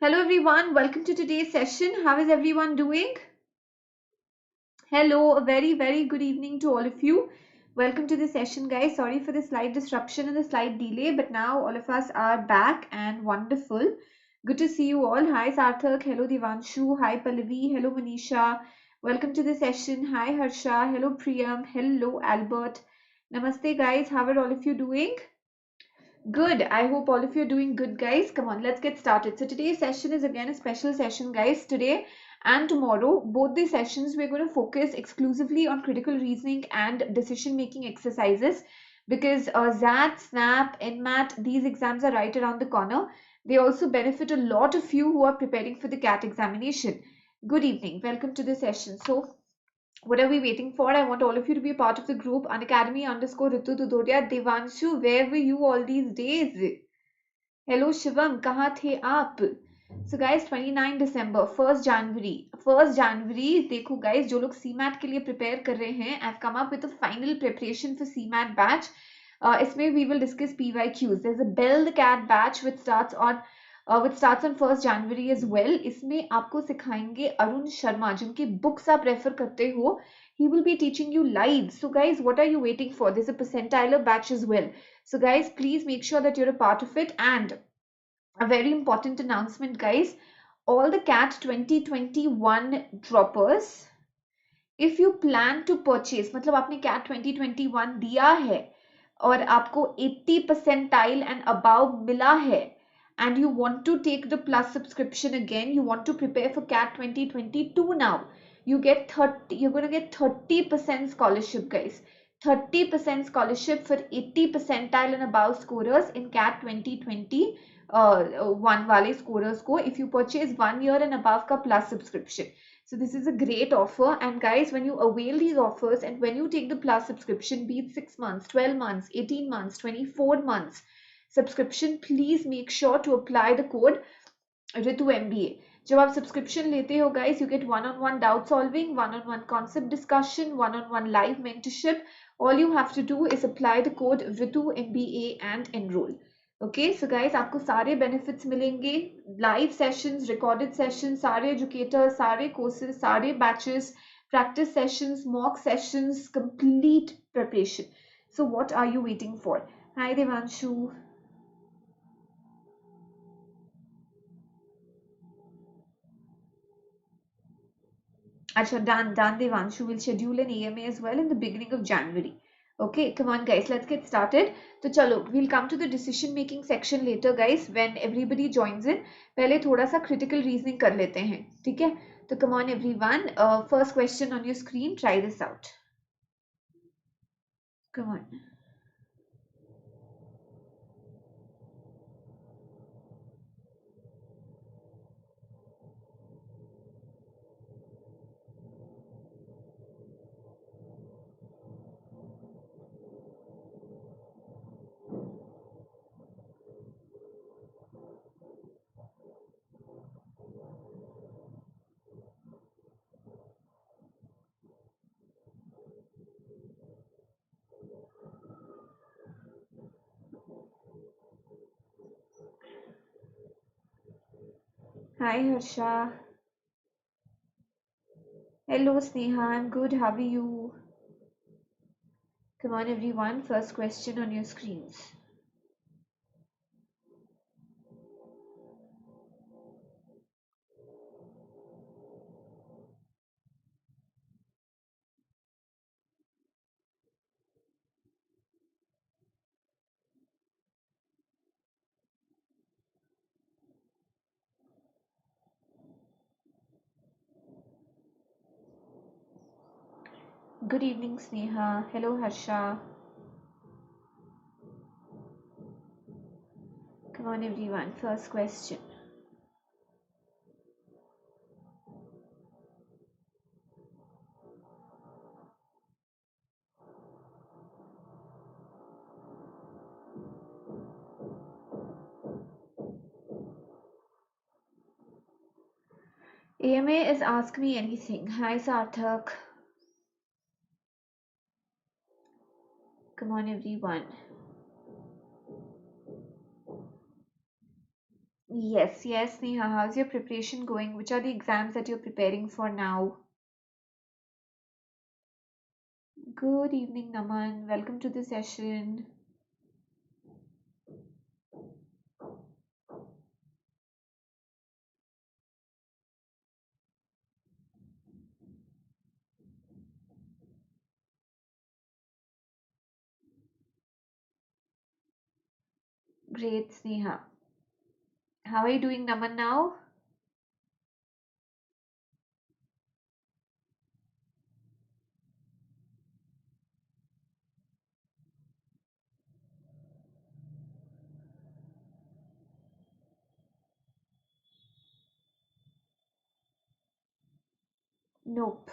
Hello everyone, welcome to today's session. How is everyone doing? Hello, a very good evening to all of you. Welcome to the session, guys. Sorry for the slight disruption and the slight delay, but now all of us are back and wonderful. Good to see you all. Hi Sarthak, hello Divanshu, hi Pallavi, hello Manisha. Welcome to the session. Hi Harsha, hello Priyam, hello Albert. Namaste guys, how are all of you doing? Good. I hope all of you are doing good, guys. Come on, let's get started. So today's session is again a special session, guys. Today and tomorrow, both the sessions, we're going to focus exclusively on critical reasoning and decision-making exercises because ZAT, SNAP, NMAT, these exams are right around the corner. They also benefit a lot of you who are preparing for the CAT examination. Good evening. Welcome to the session. So what are we waiting for? I want all of you to be a part of the group. Unacademy _ Ritu Dudhoria. Devanshu, where were you all these days? Hello Shivam, kahan the aap? So guys, 29 December, 1st January. 1st January, देखो guys, जो लोग CMAT के लिए prepare कर रहे हैं, I've come up with a final preparation for CMAT batch. इसमें we will discuss PYQs. There's a Bell the Cat batch which starts on 1st January as well. इसमें आपको सिखाएंगे अरुण शर्मा जिनकी बुक्स आप रेफर करते हो. He will be teaching you live. So guys, what are you waiting for? There's a percentiler batch as well. So guys, please make sure that you're a part of it. And a very important announcement, guys. All the CAT 2021 droppers, if you plan to purchase, मतलब आपने CAT 2021 दिया है और आपको 80 percentile and above मिला है, and you want to take the plus subscription again, you want to prepare for CAT 2022 now, you're going to get 30% scholarship, guys. 30% scholarship for 80 percentile and above scorers in CAT 2021 वाले scorers को, if you purchase 1 year and above का plus subscription. So this is a great offer, and guys, when you avail these offers and when you take the plus subscription, be it 6 months, 12 months, 18 months, 24 months subscription, please make sure to apply the code Ritu MBA. जब आप subscription लेते हो guys, you get one-on-one doubt solving, one-on-one concept discussion, one-on-one live mentorship. All you have to do is apply the code Ritu MBA and enroll. Okay, so guys, आपको सारे benefits मिलेंगे, live sessions, recorded sessions, सारे educators, सारे courses, सारे batches, practice sessions, mock sessions, complete preparation. So what are you waiting for? Hi Devanshu. Acha, done, Devanshu will schedule an AMA as well in the beginning of January. Okay, come on guys, let's get started. तो चलो, we'll come to the decision making section later guys when everybody joins in. पहले थोड़ा सा critical reasoning कर लेते हैं, ठीक है? तो come on everyone, first question on your screen, try this out. Come on. Hi Harsha. Hello Sneha, I'm good, how are you? Come on everyone, first question on your screens. Good evening Sneha. Hello Harsha. Come on everyone, first question. AMA is Ask Me Anything. Hi Sarthak. Come on everyone. Yes, yes, Neha. How's your preparation going? Which are the exams that you're preparing for now? Good evening, Naman. Welcome to the session. Great, Sneha. How are you doing, Naman, now? Nope.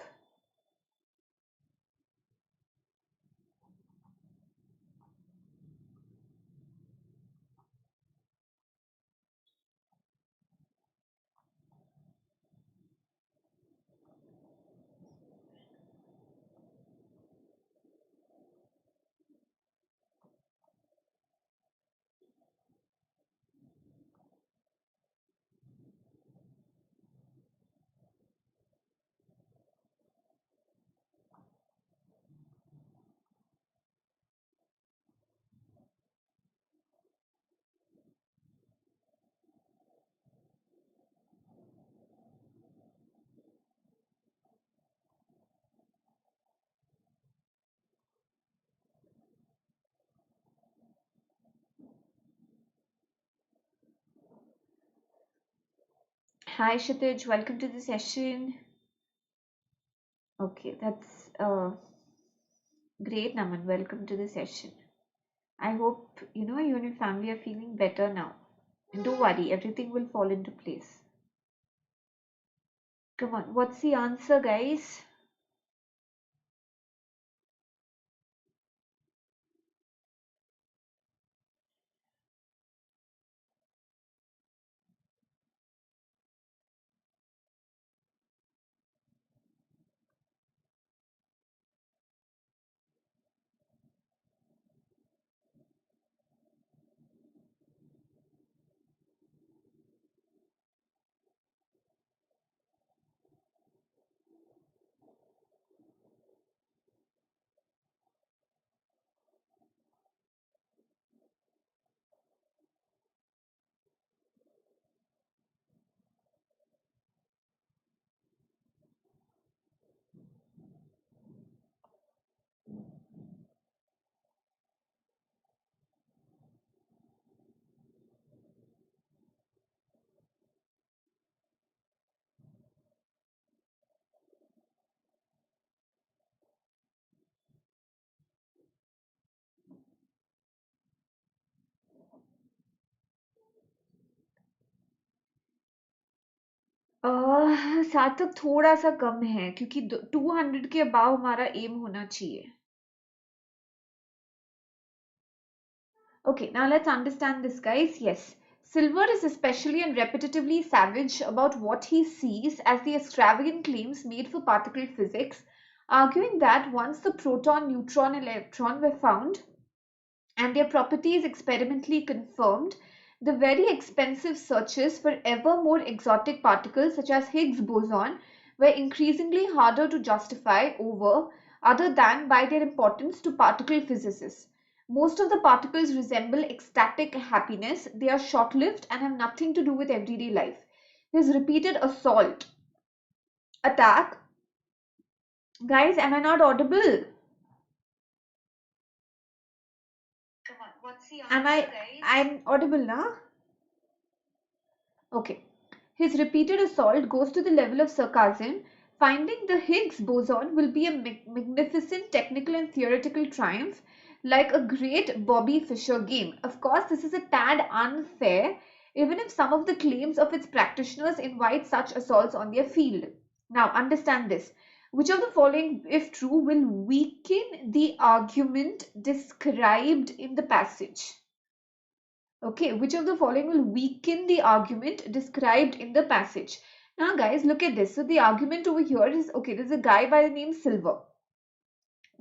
Hi, Kshitij. Welcome to the session. Okay, that's great, Naman. Welcome to the session. I hope you and your family are feeling better now. And don't worry, everything will fall into place. Come on, what's the answer, guys? सार्थक थोड़ा सा कम है क्योंकि 200 के above हमारा M होना चाहिए. Okay, now let's understand this, guys. Yes, Silver is especially and repetitively savage about what he sees as the extravagant claims made for particle physics, arguing that once the proton, neutron, and electron were found and their properties experimentally confirmed, the very expensive searches for ever more exotic particles such as Higgs boson were increasingly harder to justify over other than by their importance to particle physicists. Most of the particles resemble ecstatic happiness. They are short-lived and have nothing to do with everyday life. His repeated assault, attack. Guys, am I not audible? Come on, what's the answer, guys? I'm audible now? Okay. His repeated assault goes to the level of sarcasm. Finding the Higgs boson will be a magnificent technical and theoretical triumph, like a great Bobby Fischer game. Of course, this is a tad unfair, even if some of the claims of its practitioners invite such assaults on their field. Now, understand this. Which of the following, if true, will weaken the argument described in the passage? Okay, which of the following will weaken the argument described in the passage? Now, guys, look at this. So, the argument over here is, okay, there's a guy by the name Silver.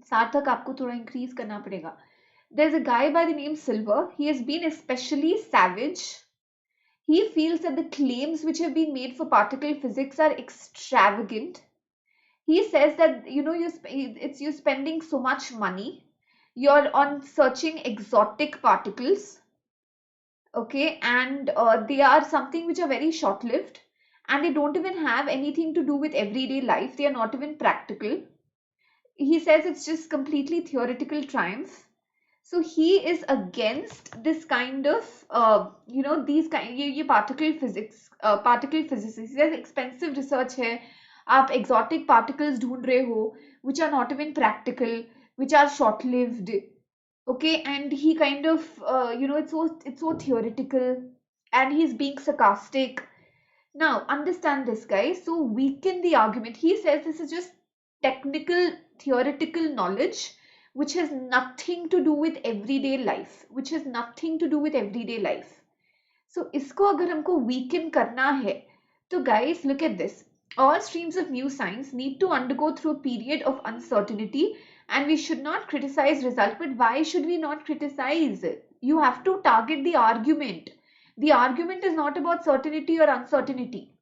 सार्थक आपको थोड़ा increase करना पड़ेगा. There's a guy by the name Silver. He has been especially savage. He feels that the claims which have been made for particle physics are extravagant. He says that, you know, you're spending so much money. You're on searching exotic particles, okay, and they are something which are very short-lived, and they don't even have anything to do with everyday life. They are not even practical. He says it's just completely theoretical triumph. So he is against this kind of, you know, these kind ये particle physics, particle physics. He says expensive research है. आप exotic particles ढूंढ रहे हो, which are not even practical, which are short-lived. Okay, and he kind of, you know, it's so theoretical, and he's being sarcastic. Now, understand this, guys. So weaken the argument. He says this is just technical, theoretical knowledge which has nothing to do with everyday life, which has nothing to do with everyday life. So इसको अगर हमको weaken करना है, तो guys, look at this. All streams of new science need to undergo through a period of uncertainty, and we should not criticize result. But why should we not criticize? You have to target the argument. The argument is not about certainty or uncertainty.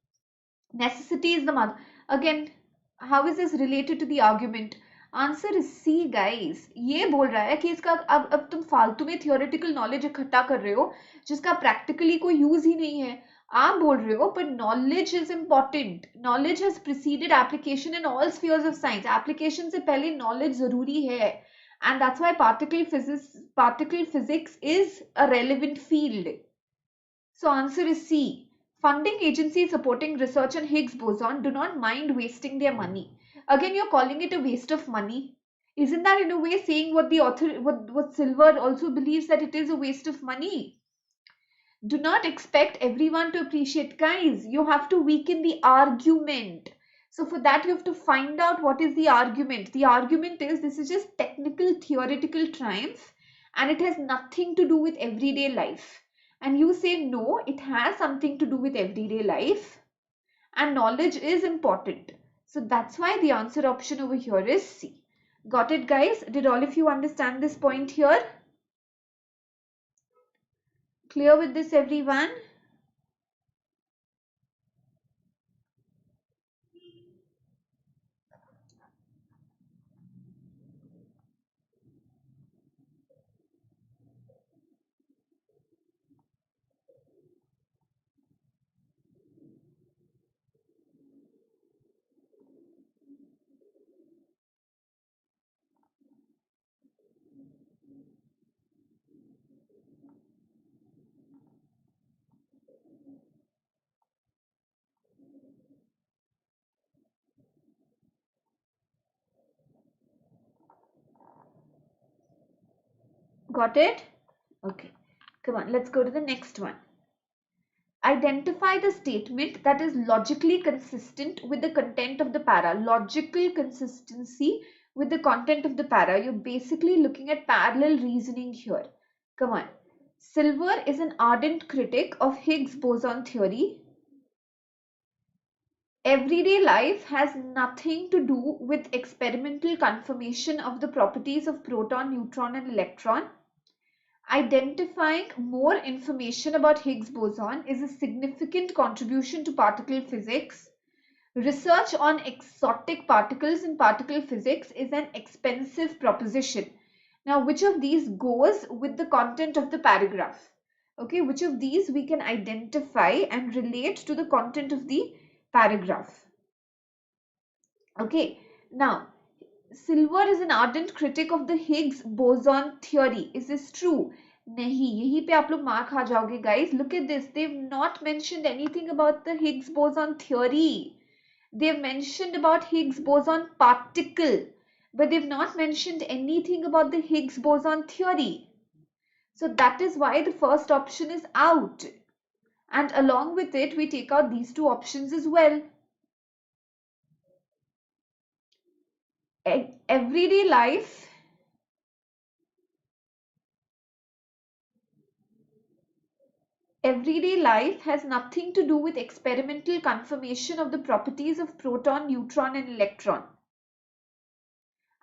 Necessity is the mother. Again, how is this related to the argument? Answer is see guys. ये बोल रहा है कि इसका अब तुम फालतू में थियोरेटिकल नॉलेज इकट्ठा कर रहे हो जिसका प्रैक्टिकली कोई यूज ही नहीं है. आप बोल रहे हो पर knowledge is important. Knowledge has preceded application in all spheres of science. Application से पहले नॉलेज जरूरी है, and that's why particle physics is a relevant field. So answer is C. Funding agencies supporting research on Higgs boson do not mind wasting their money. Again, you're calling it a waste of money. Isn't that in a way saying what the author, what Silver also believes, that it is a waste of money? Do not expect everyone to appreciate. Guys, you have to weaken the argument. So for that, you have to find out what is the argument. The argument is this is just technical, theoretical triumph, and it has nothing to do with everyday life. And you say no, it has something to do with everyday life, and knowledge is important. So that's why the answer option over here is C. Got it, guys? Did all of you understand this point here? Clear with this, everyone? Got it? Okay. Come on, let's go to the next one. Identify the statement that is logically consistent with the content of the para. Logical consistency with the content of the para. You're basically looking at parallel reasoning here. Come on. Silver is an ardent critic of Higgs boson theory. Everyday life has nothing to do with experimental confirmation of the properties of proton, neutron, and electron. Identifying more information about Higgs boson is a significant contribution to particle physics. Research on exotic particles in particle physics is an expensive proposition. Now, which of these goes with the content of the paragraph? Okay, which of these we can identify and relate to the content of the paragraph? Okay, now, Silver is an ardent critic of the Higgs boson theory. Is this true? नहीं, यहीं पे आप लोग मार खा जाओगे, guys. Look at this. They've not mentioned anything about the Higgs boson theory. They've mentioned about Higgs boson particle, but they've not mentioned anything about the Higgs boson theory. So that is why the first option is out. And along with it, we take out these two options as well. Everyday life has nothing to do with experimental confirmation of the properties of proton, neutron, and electron.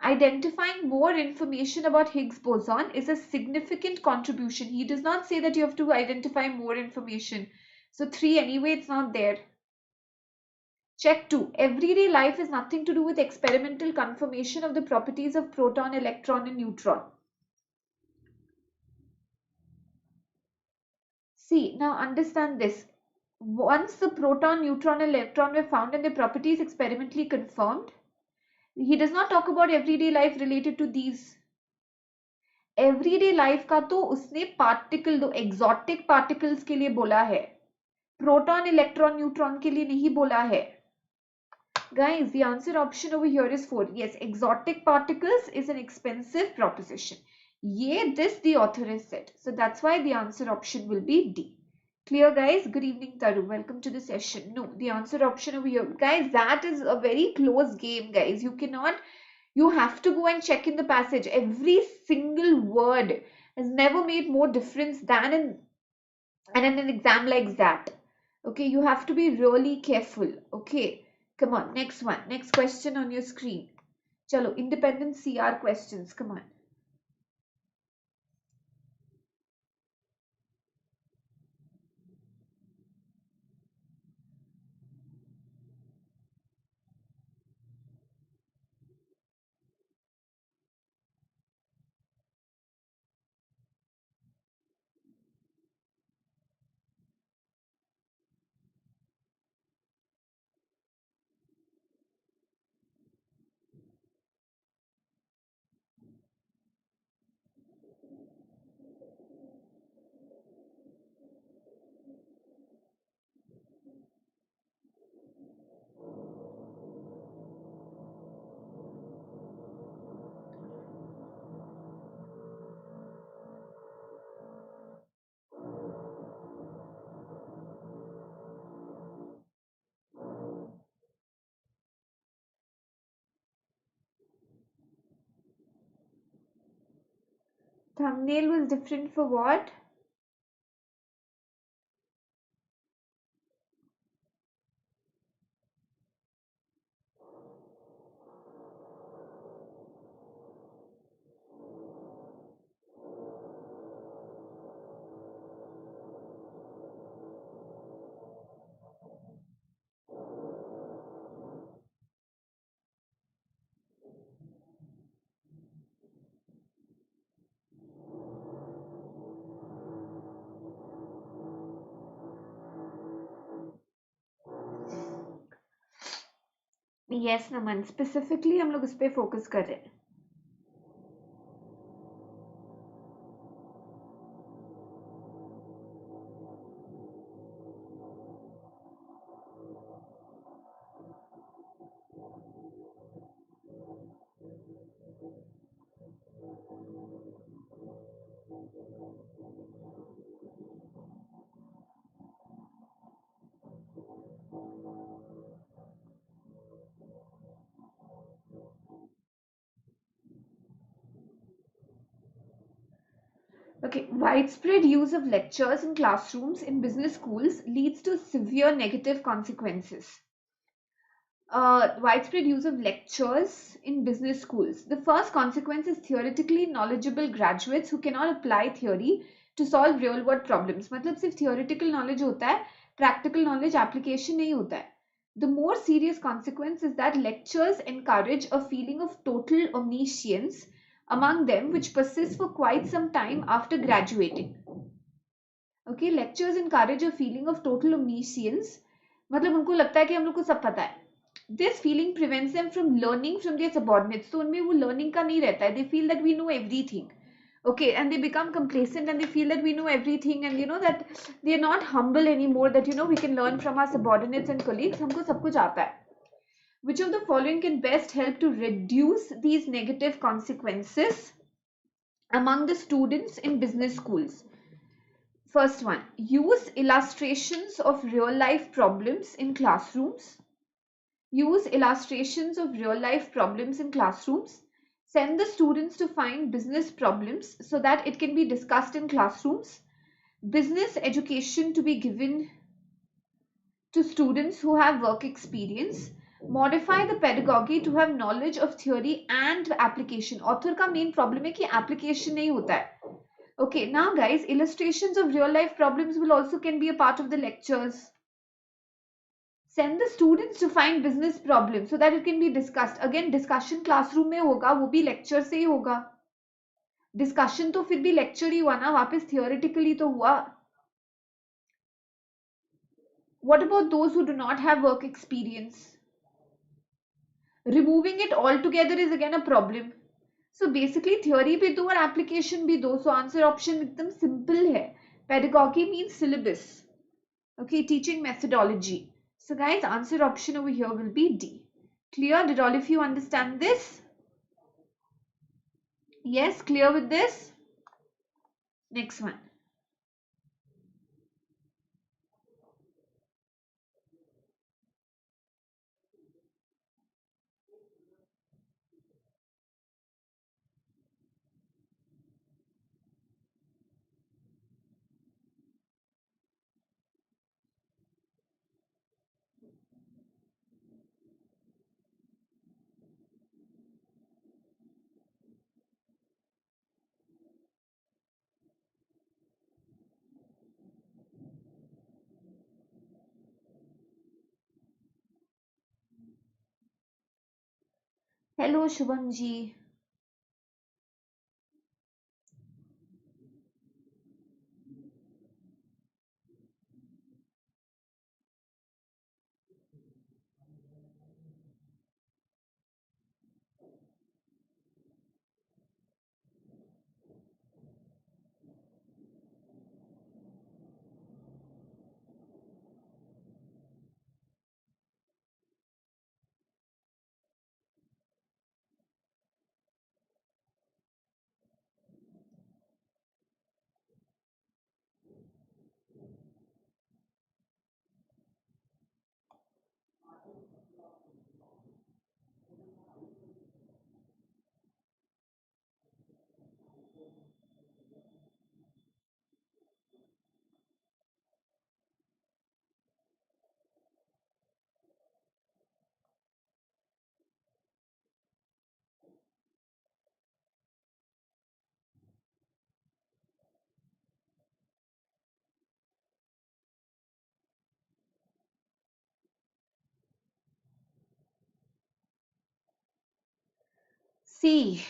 Identifying more information about Higgs boson is a significant contribution. He does not say that you have to identify more information. So 3 anyway, it's not there. Check 2. Everyday life has nothing to do with experimental confirmation of the properties of proton, electron, and neutron. See, now understand this. Once the proton, neutron, and electron were found and their properties experimentally confirmed, he does not talk about everyday life related to these. Everyday life का तो उसने particle दो exotic particles के लिए बोला है, proton electron neutron के लिए नहीं बोला है. Guys, the answer option over here is 4. Yes, exotic particles is an expensive proposition. This the author has said. So that's why the answer option will be D. Clear, guys? Good evening, Taru. Welcome to the session. No, the answer option over here. Guys, that is a very close game, guys. You have to go and check in the passage. Every single word has never made more difference than in an exam like that. Okay, you have to be really careful. Okay. Come on, next one. Next question on your screen. Chalo, independent CR questions. Come on. Thumbnail was different for what? Yes, Naman. Specifically, हम लोग उस पे focus कर रहे हैं. Okay, widespread use of lectures in classrooms in business schools leads to severe negative consequences. Widespread use of lectures in business schools. The first consequence is theoretically knowledgeable graduates who cannot apply theory to solve real world problems. मतलब सिर्फ theoretical knowledge होता है, practical knowledge application नहीं होता है. The more serious consequence is that lectures encourage a feeling of total omniscience among them which persists for quite some time after graduating. Okay, lectures encourage a feeling of total omniscience. मतलब उनको लगता है कि हम लोग को सब पता है. This feeling prevents them from learning from their subordinates. So उनमें वो learning का नहीं रहता है. They feel that we know everything. Okay, and they become complacent and they feel that we know everything, and you know that they are not humble anymore, that you know we can learn from our subordinates and colleagues. हमको सब कुछ आता है. Which of the following can best help to reduce these negative consequences among the students in business schools? First one, use illustrations of real life problems in classrooms. Use illustrations of real life problems in classrooms. Send the students to find business problems so that it can be discussed in classrooms. Business education to be given to students who have work experience. Modify the pedagogy to have knowledge of theory and application. Author का main problem है कि application नहीं होता है. Okay, now guys, illustrations of real life problems will also can be a part of the lectures. Send the students to find business problems so that it can be discussed. Again, discussion classroom में होगा, वो भी lecture से ही होगा. Discussion तो फिर भी lecture ही हुआ ना, वापस theoretically तो हुआ. What about those who do not have work experience? Removing it altogether is again a problem. So basically theory भी दो और application भी दो. So answer option एकदम simple है. Pedagogy means syllabus. Okay, teaching methodology. So guys, answer option over here will be D. Clear? Did all of you understand this? Yes, clear with this? Next one. Hello, Shubham ji. C.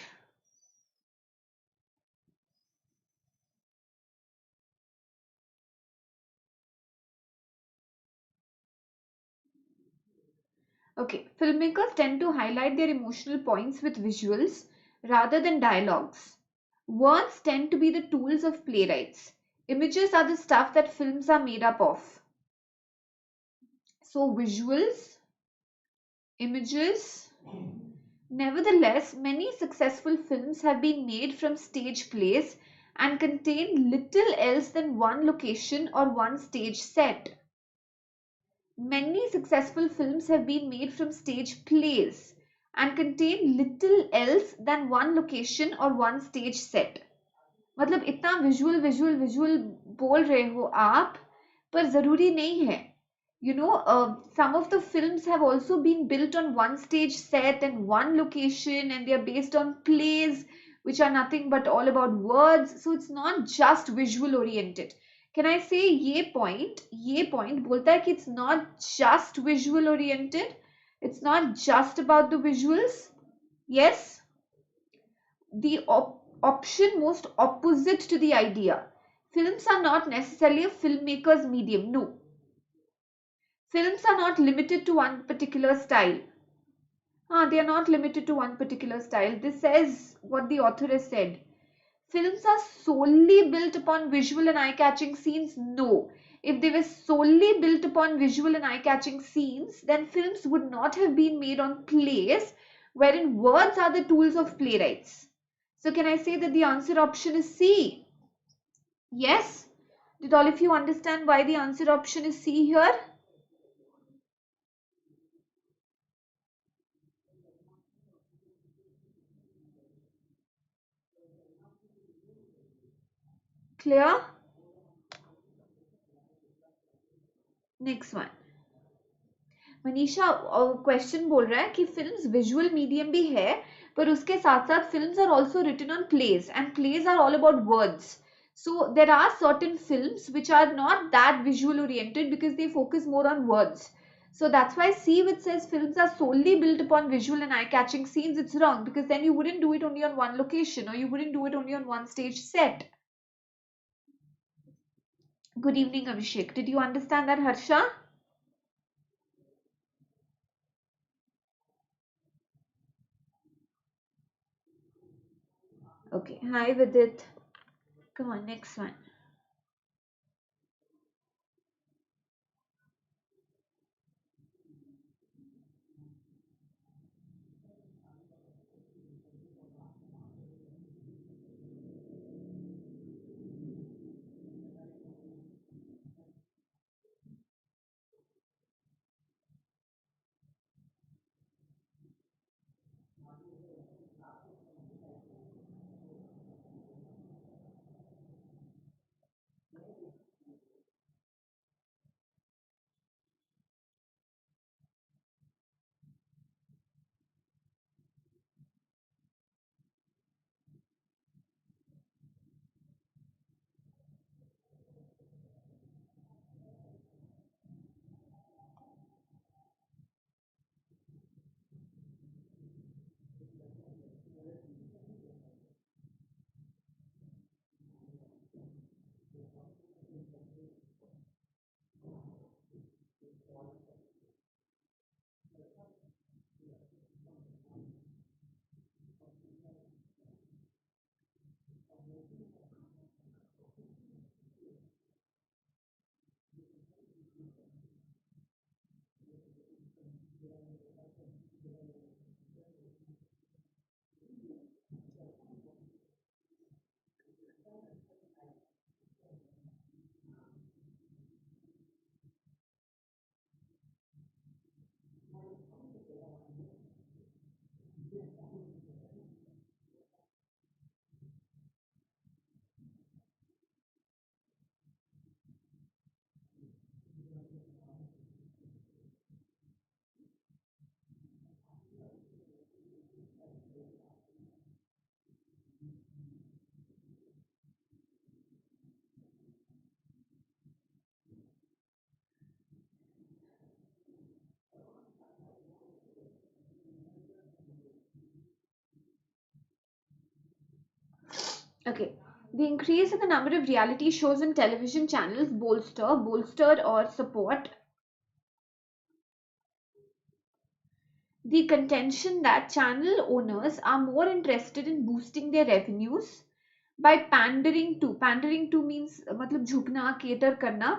Okay, filmmakers tend to highlight their emotional points with visuals rather than dialogues. Words tend to be the tools of playwrights. Images are the stuff that films are made up of. So visuals, images. Nevertheless, many successful films have been made from stage plays and contain little else than one location or one stage set. Many successful films have been made from stage plays and contain little else than one location or one stage set. मतलब इतना visual visual visual बोल रहे हो आप, पर जरूरी नहीं है. You know, some of the films have also been built on one stage set and one location, and they are based on plays which are nothing but all about words. So it's not just visual oriented. Can I say ये point बोलता है कि it's not just visual oriented. It's not just about the visuals. Yes, the option most opposite to the idea. Films are not necessarily a filmmaker's medium. No. Films are not limited to one particular style. They are not limited to one particular style. This says what the author has said. Films are solely built upon visual and eye-catching scenes? No. If they were solely built upon visual and eye-catching scenes, then films would not have been made on plays wherein words are the tools of playwrights. So can I say that the answer option is C? Yes? Did all of you understand why the answer option is C here? Clear? Next one. Manisha question बोल रहा है कि films visual medium भी है, पर उसके साथ साथ films are also written on plays and plays are all about words. So there are certain films which are not that visual oriented because they focus more on words. So that's why see which says films are solely built upon visual and eye-catching scenes, it's wrong, because then you wouldn't do it only on one location, or you wouldn't do it only on one stage set. Good evening, Abhishek. Did you understand that, Harsha? Okay. Hi, Vidit. Come on, next one. Okay. The increase in the number of reality shows on television channels bolstered or support the contention that channel owners are more interested in boosting their revenues by pandering to means matlab झुकना cater करना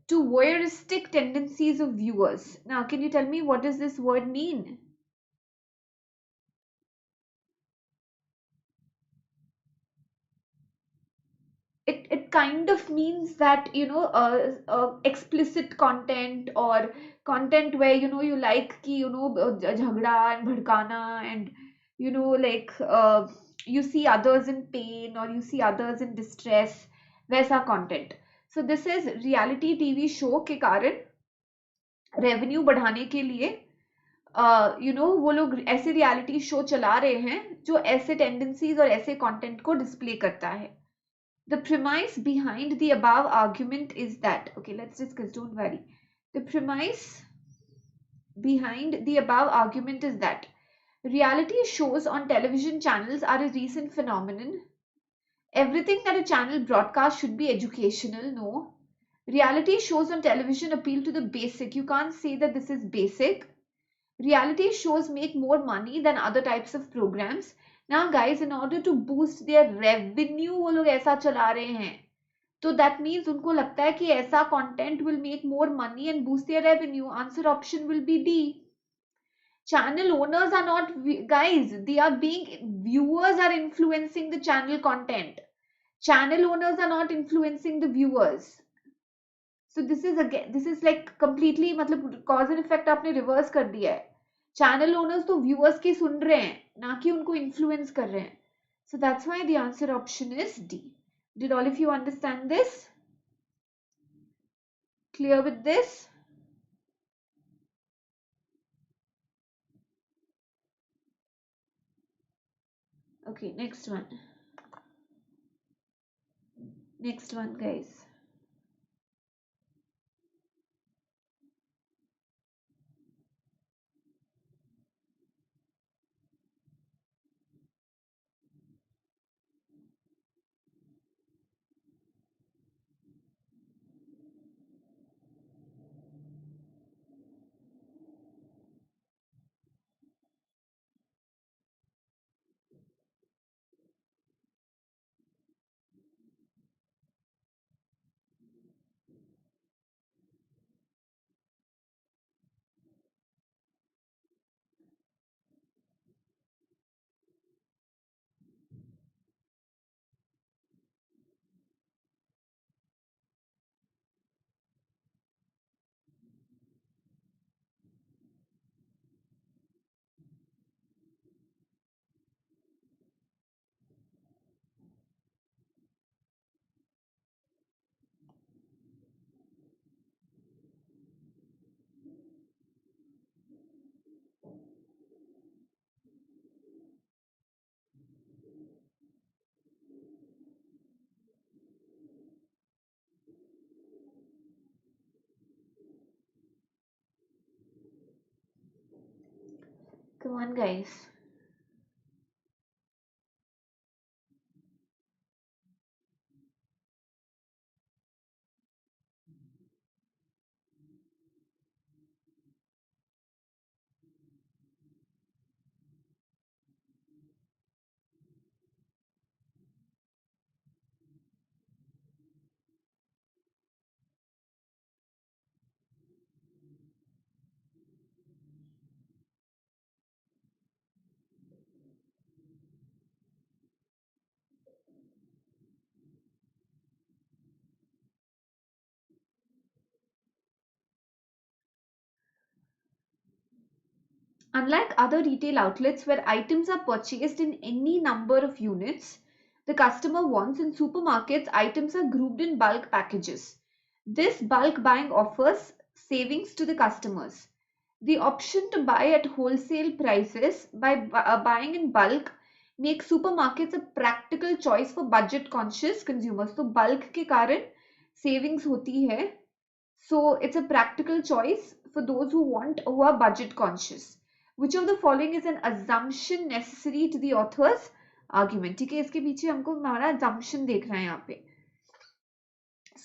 to voyeuristic tendencies of viewers. Now, can you tell me what does this word mean? It kind of means that explicit content, or content where you like ki jhagda and bhadkana, and like you see others in pain, or you see others in distress, वैसा content. So this is reality TV show के कारण revenue बढ़ाने के लिए वो लोग ऐसे reality show चला रहे हैं जो ऐसे टेंडेंसीज और ऐसे कंटेंट को डिस्प्ले करता है. The premise behind the above argument is that, okay, let's discuss, don't worry. The premise behind the above argument is that reality shows on television channels are a recent phenomenon. Everything that a channel broadcasts should be educational. No. Reality shows on television appeal to the basic. You can't say that this is basic. Reality shows make more money than other types of programs. Now guys, in order to boost their revenue, वो लोग ऐसा चला रहे हैं. तो that means उनको लगता है कि ऐसा content will make more money and boost their revenue. Answer option will be D. Channel owners are not, guys, they are being, viewers are influencing the channel content. Channel owners are not influencing the viewers. So this is again, this is like completely मतलब cause and effect आपने reverse कर दिया है. Channel owners तो viewers की सुन रहे हैं, ना कि उनको influence कर रहे हैं. So that's why the answer option is D. Did all of you understand this? Clear with this? Okay, next one. Next one, guys. Come on, guys. Unlike other retail outlets where items are purchased in any number of units, the customer wants in supermarkets, items are grouped in bulk packages. This bulk buying offers savings to the customers. The option to buy at wholesale prices by buying in bulk makes supermarkets a practical choice for budget conscious consumers. So bulk के कारण savings होती है. So it's a practical choice for those who are budget conscious. Which of the following is an assumption necessary to the author's argument? ठीक है, इसके पीछे हमको हमारा assumption देखना है यहाँ पे.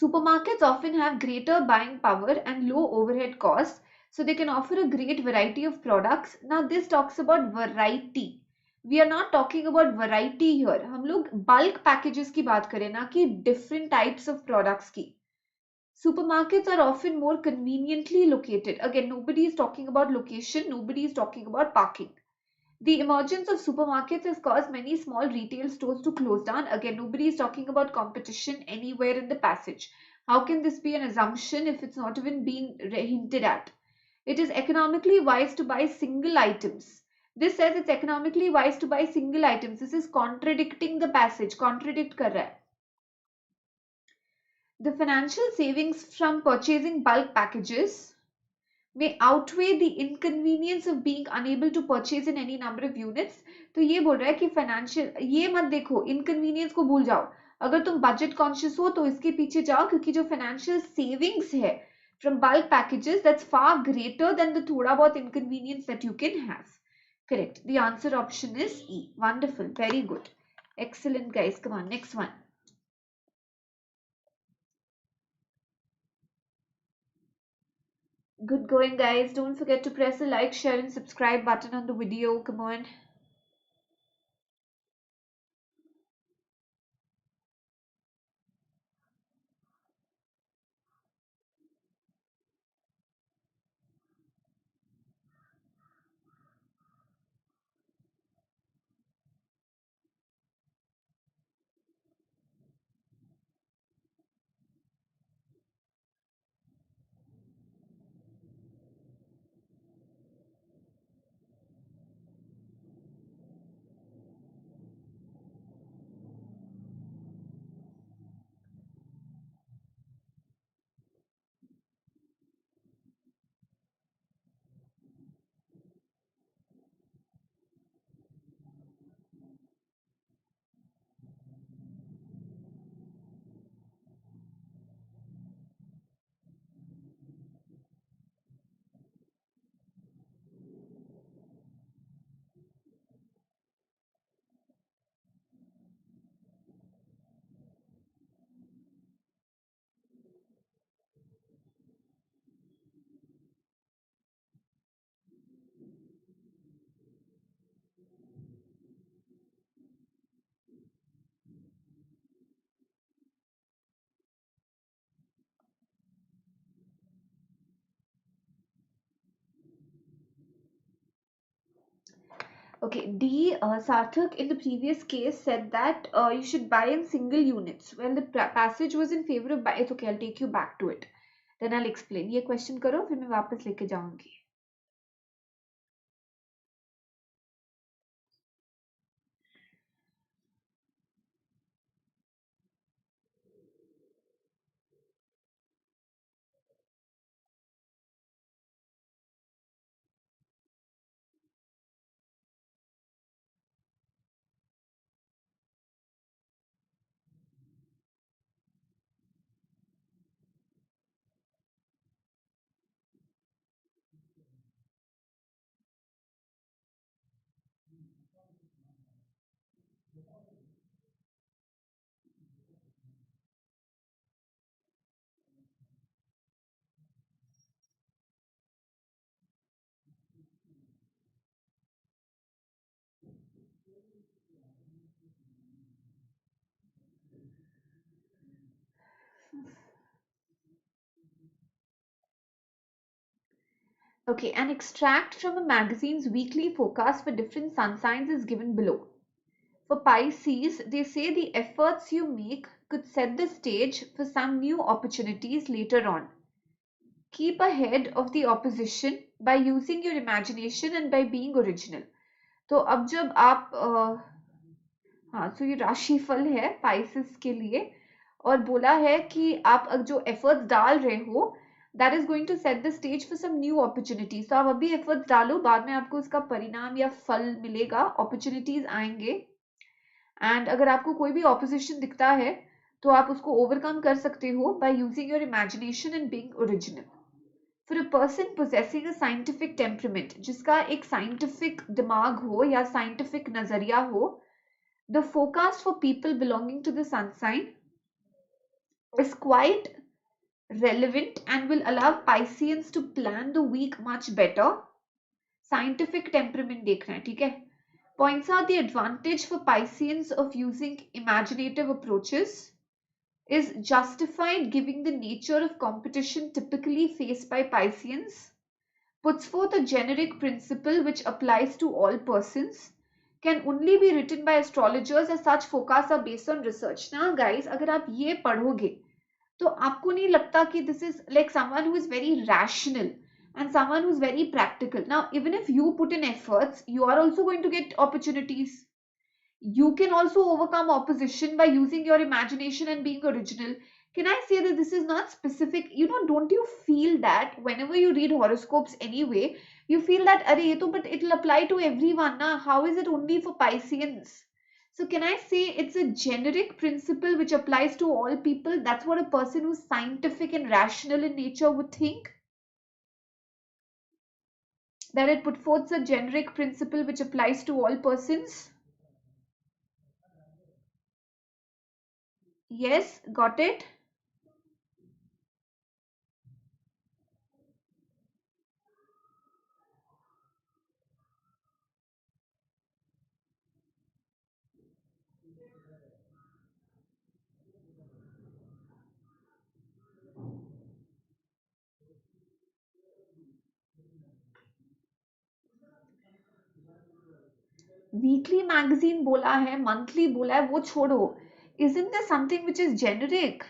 Supermarkets often have greater buying power and low overhead costs, so they can offer a great variety of products. Now this talks about variety. We are not talking about variety here. हम लोग bulk packages की बात करें ना कि different types of products की. Supermarkets are often more conveniently located. Again, nobody is talking about location, nobody is talking about parking. The emergence of supermarkets has caused many small retail stores to close down. Again, nobody is talking about competition anywhere in the passage. How can this be an assumption if it's not even been hinted at? It is economically wise to buy single items. This says it's economically wise to buy single items. This is contradicting the passage. Contradict kar raha hai. The financial savings from purchasing bulk packages may outweigh the inconvenience of being unable to purchase in any number of units. तो ये बोल रहा है कि financial, ये मत देखो, inconvenience को भूल जाओ. अगर तुम बजट कॉन्शियस हो तो इसके पीछे जाओ, क्योंकि जो फाइनेंशियल सेविंग्स है from bulk packages, that's far greater than the thoda bahut inconvenience that you can have. Correct. The answer option is E. Wonderful. Very good. Excellent, guys. Come on, next one. Good going, guys. Don't forget to press the like, share and subscribe button on the video. Come on. Okay, D. Sarthak in the previous case said that you should buy in single units. Well, the passage was in favor of buy. It's okay, I'll take you back to it. Then I'll explain. ये question करो, फिर मैं वापस लेके जाऊंगी. Okay, an extract from a magazine's weekly forecast for different sun signs is given below. For Pisces, they say the efforts you make could set the stage for some new opportunities later on. Keep ahead of the opposition by using your imagination and by being original. तो अब जब आप हाँ, तो ये राशिफल है Pisces के लिए और बोला है कि आप जो एफर्ट्स डाल रहे हो that is going to set the stage for some new opportunities. तो आप अभी एफर्ट्स डालो, बाद में आपको इसका परिणाम या फल मिलेगा, अपॉर्चुनिटीज आएंगे. एंड अगर आपको कोई भी ऑपोजिशन दिखता है तो आप उसको ओवरकम कर सकते हो by using your imagination and being original. For a person possessing a scientific temperament, जिसका एक scientific दिमाग हो या scientific नजरिया हो, the forecast for people belonging to the sun sign is quite relevant and will allow Pisceans to plan the week much better. Scientific temperament देखना है, ठीक है? Points out the advantage for Pisceans of using imaginative approaches is justified given the nature of competition typically faced by Pisceans, puts forth a generic principle which applies to all persons, can only be written by astrologers as such forecasts are based on research. Now guys, अगर आप ये पढ़ोगे तो आपको नहीं लगता कि this is like someone who is very rational and someone who is very practical. Now even if you put in efforts, you are also going to get opportunities. You can also overcome opposition by using your imagination and being original. Can I say that this is not specific? Don't you feel that whenever you read horoscopes anyway, you feel that arey ye to, but it'll apply to everyone na, how is it only for Pisceans? So can I say it's a generic principle which applies to all people? That's what a person who's scientific and rational in nature would think, that it put forth a generic principle which applies to all persons. Yes, got it. Weekly magazine बोला है, monthly बोला है, वो छोड़ो. Isn't there something which is generic?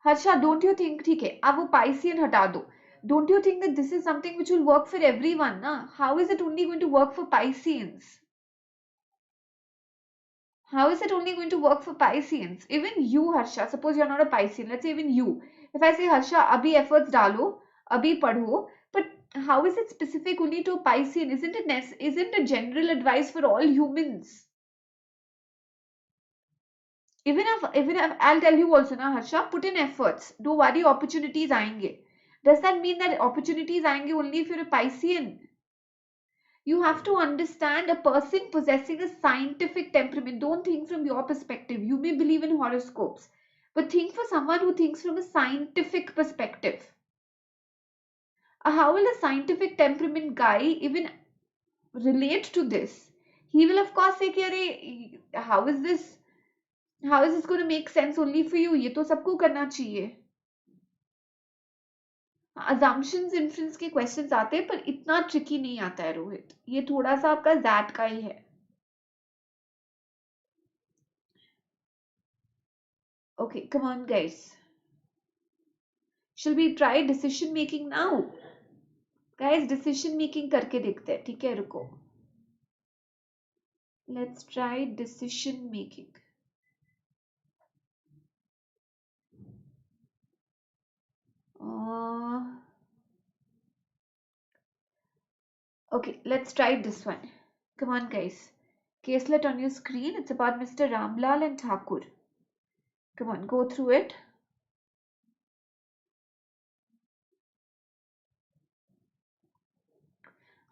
Harsha, don't you think, ठीक है, अब वो Piscean हटा दो. Don't you think that this is something which will work for everyone ना? How is it only going to work for Pisceans? How is it only going to work for Pisceans? Even you, Harsha, suppose you're not a Piscean, let's say even you. If I say, Harsha, abhi efforts डालो, abhi पढ़ो, but how is it specific only to a Piscean? Isn't it general advice for all humans? Even if I'll tell you also na Harsha, put in efforts. Don't worry, opportunities आएंगे. Does that mean that opportunities आएंगे only if you're a Piscean? You have to understand a person possessing a scientific temperament. Don't think from your perspective. You may believe in horoscopes, but think for someone who thinks from a scientific perspective. How will a scientific temperament guy even relate to this? He will of course say कि अरे how is this going to make sense only for you? ये तो सबको करना चाहिए. assumptions inference के questions आते हैं पर इतना tricky नहीं आता है रोहित, ये थोड़ा सा आपका ZAT का ही है. Okay, come on guys. Shall we try decision making now? Guys, decision making करके देखते हैं, ठीक है, रुको. Let's try decision making. Okay, let's try this one. Come on, guys. Caselet on your screen. It's about Mr. Ramlal and Thakur. Come on, go through it.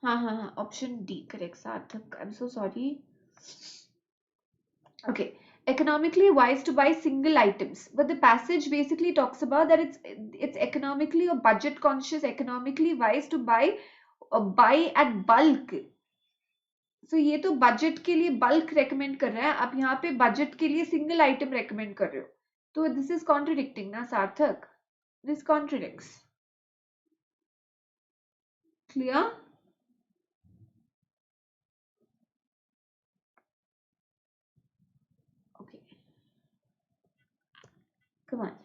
हाँ, option D, correct, Sarthak. I'm so sorry. Okay, economically wise to buy single items, but the passage basically talks about that it's economically or budget conscious, economically wise to buy at bulk. So ये तो budget के लिए bulk recommend कर रहा है, आप यहाँ पे बजट के लिए सिंगल आइटम रेकमेंड कर रहे हो, तो दिस इज कॉन्ट्रडिक्टिंग ना सार्थक, this contradicts. Clear? Okay, come on.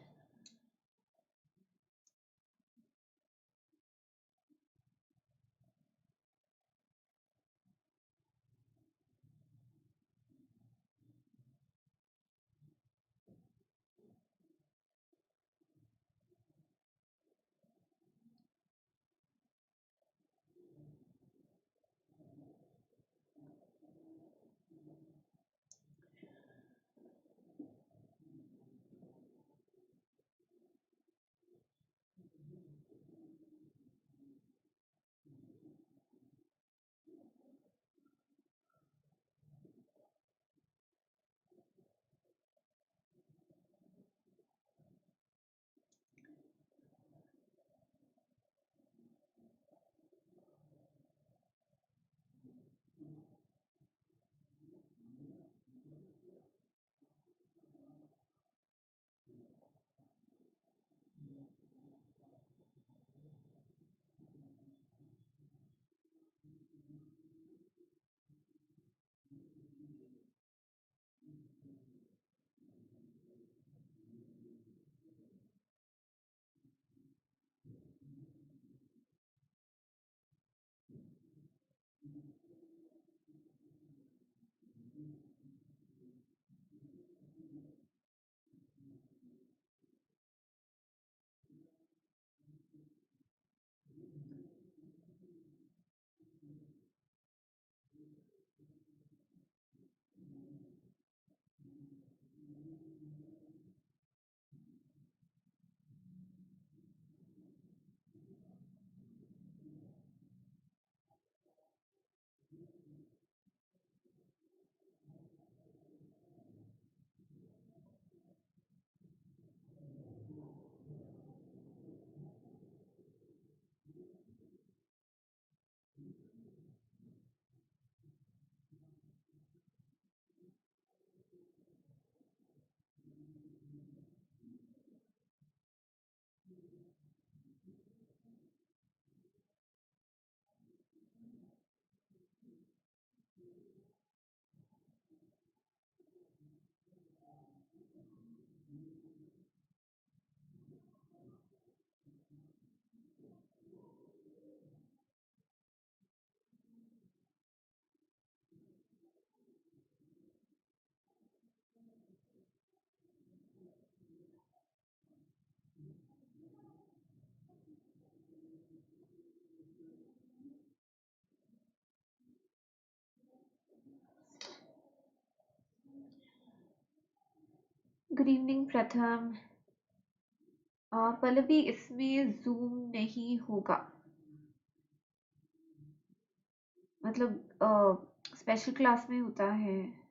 Good evening प्रथम. पल्लवी, इसमें जूम नहीं होगा, मतलब स्पेशल क्लास में होता है.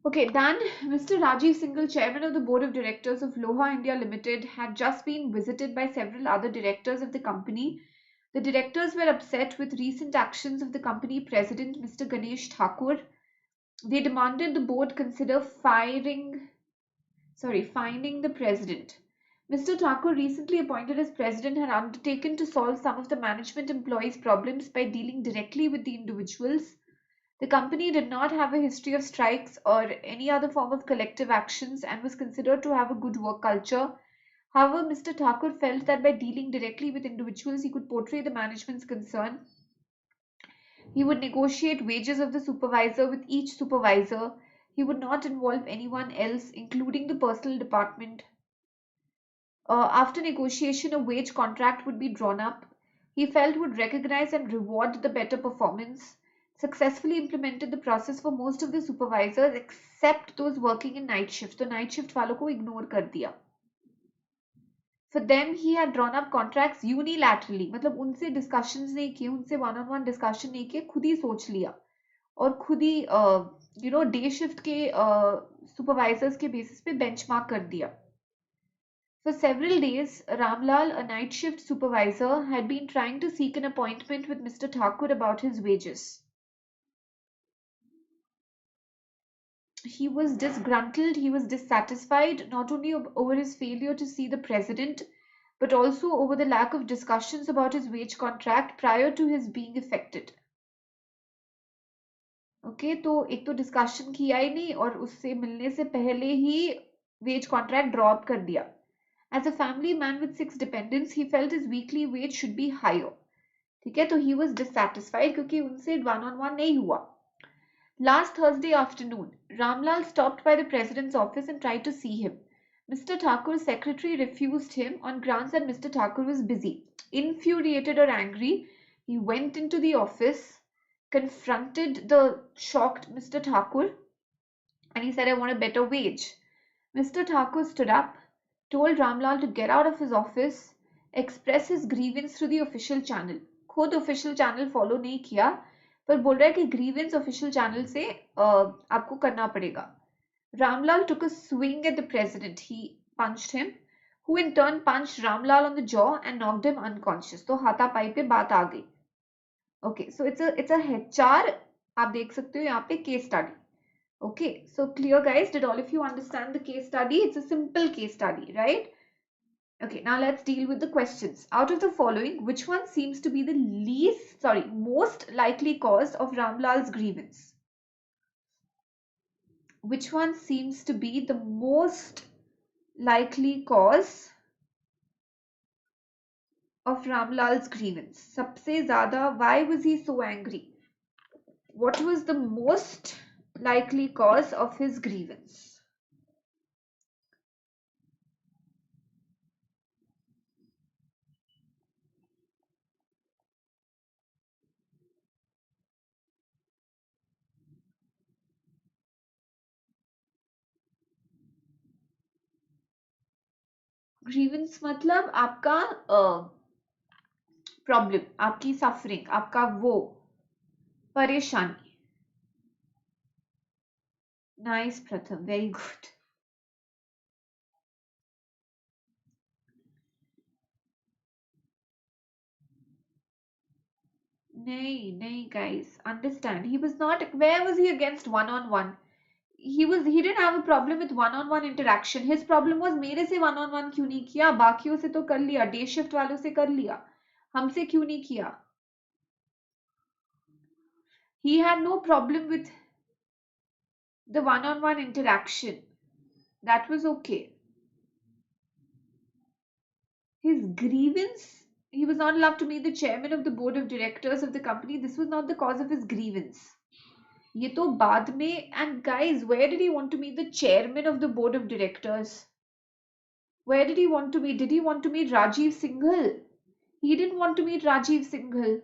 Okay, Dan, Mr. Rajiv Singhal, chairman of the board of directors of Loha India Limited, had just been visited by several other directors of the company The directors were upset with recent actions of the company president, Mr. Ganesh Thakur. They demanded the board consider fining the president. Mr. Thakur, recently appointed as president, had undertaken to solve some of the management employees' problems by dealing directly with the individuals. The company did not have a history of strikes or any other form of collective actions and was considered to have a good work culture. However, Mr. Thakur felt that by dealing directly with individuals, he could portray the management's concern. He would negotiate wages of the supervisor with each supervisor. He would not involve anyone else, including the personal department. After negotiation, a wage contract would be drawn up. He felt would recognize and reward the better performance. Successfully implemented the process for most of the supervisors except those working in night shift. तो night shift वालों को ignore कर दिया. For them, he had drawn up contracts unilaterally. मतलब उनसे discussions नहीं किए, उनसे one-on-one discussion नहीं किए, खुद ही सोच लिया और खुद ही day shift के supervisors के basis पे benchmark कर दिया. For several days, Ramlal, a night shift supervisor, had been trying to seek an appointment with Mr. Thakur about his wages. He was disgruntled, he was dissatisfied, not only over his failure to see the president, but also over the lack of discussions about his wage contract prior to his being affected. Okay, तो एक तो discussion किया ही नहीं और उससे मिलने से पहले ही wage contract drop कर दिया. As a family man with 6 dependents, he felt his weekly wage should be higher. ठीक है, तो he was dissatisfied क्योंकि उनसे one-on-one नहीं हुआ. Last Thursday afternoon, Ramlal stopped by the president's office and tried to see him. Mr. Thakur's secretary refused him on grounds that Mr. Thakur was busy. Infuriated or angry, he went into the office, confronted the shocked Mr. Thakur, and he said, I want a better wage. Mr. Thakur stood up, told Ramlal to get out of his office, express his grievance through the official channel. खुद official channel follow नहीं किया, पर बोल रहा है कि grievance official channel से आपको करना पड़ेगा. Ramlal took a swing at the president. He punched him, who in turn punched Ramlal on the jaw and knocked him unconscious. तो हाथापाई पे बात आ गई. Okay, so it's a HR. आप देख सकते हो यहाँ पे case study. Okay, so clear guys, did all of you understand the case study? It's a simple case study, right? Okay, now let's deal with the questions. Out of the following, which one seems to be the most likely cause of Ramlal's grievance? Which one seems to be the most likely cause of Ramlal's grievance? सबसे ज़्यादा, why was he so angry? What was the most likely cause of his grievance? Grievance मतलब आपका problem, आपकी suffering, आपका वो परेशानी. Nice प्रथम, very good. नहीं guys, understand, he was not, where was he against one-on-one? He didn't have a problem with one-on-one interaction. His problem was मेरे से one-on-one क्यों नहीं किया, बाकियों से तो कर लिया, डे शिफ्ट वालों से कर लिया, हमसे क्यों नहीं किया. He had no problem with the one-on-one interaction. That was okay. His grievance, he was not allowed to meet the chairman of the board of directors of the company. This was not the cause of his grievance. ये तो बाद में. And guys, where did he want to meet the chairman of the board of directors? Where did he want to meet? Did he want to meet Rajiv Singhal? He didn't want to meet Rajiv Singhal.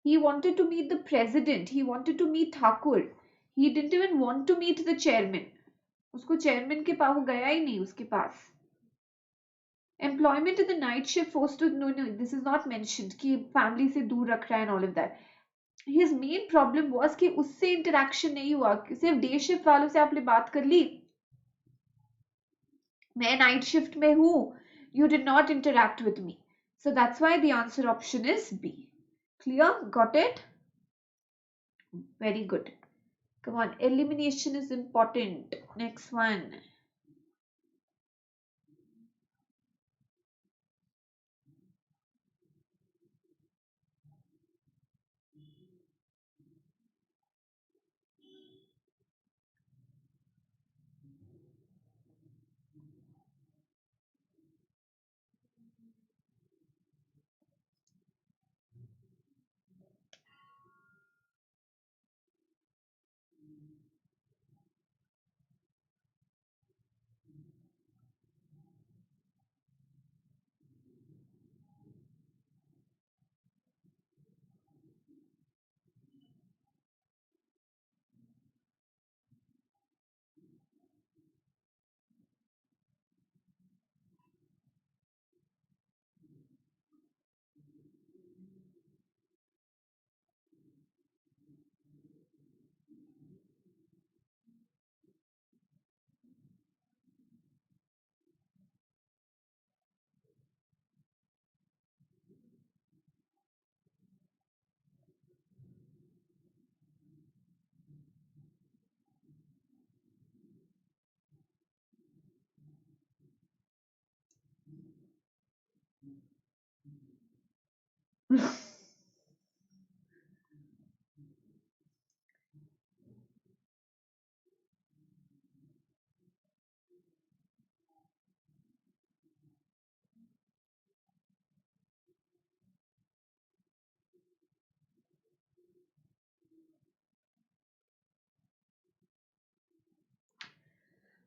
He wanted to meet the president. He wanted to meet Thakur. He didn't even want to meet the chairman. उसको chairman के पास, वो गया ही नहीं उसके पास. Employment in the night shift forced to, no, this is not mentioned कि family से दूर रख रहा है and all of that. His main problem was कि उससे interaction नहीं हुआ, सिर्फ day shift वालों से आपने बात कर ली, मैं night shift में हूँ, you did not interact with me. So that's why the answer option is B. Clear? Got it? Very good. Come on, elimination is important. Next one.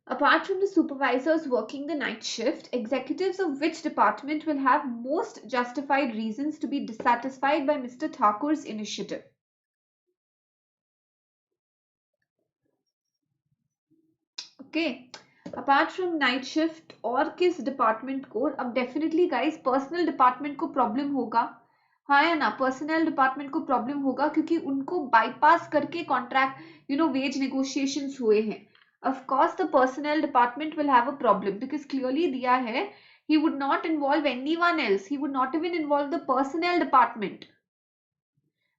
Apart from the supervisors working the night shift, executives of which department will have most justified reasons to be dissatisfied by Mr. Thakur's initiative? Okay. Apart from night shift और किस department को, अब definitely guys personal department को problem होगा, हाँ या ना, personal department को प्रॉब्लम होगा क्योंकि उनको बाईपास करके कॉन्ट्रैक्ट वेज नेगोशिएशंस हुए हैं. Of course the personal department will have a problem because clearly दिया है he would not involve anyone else, he would not even involve the personnel department.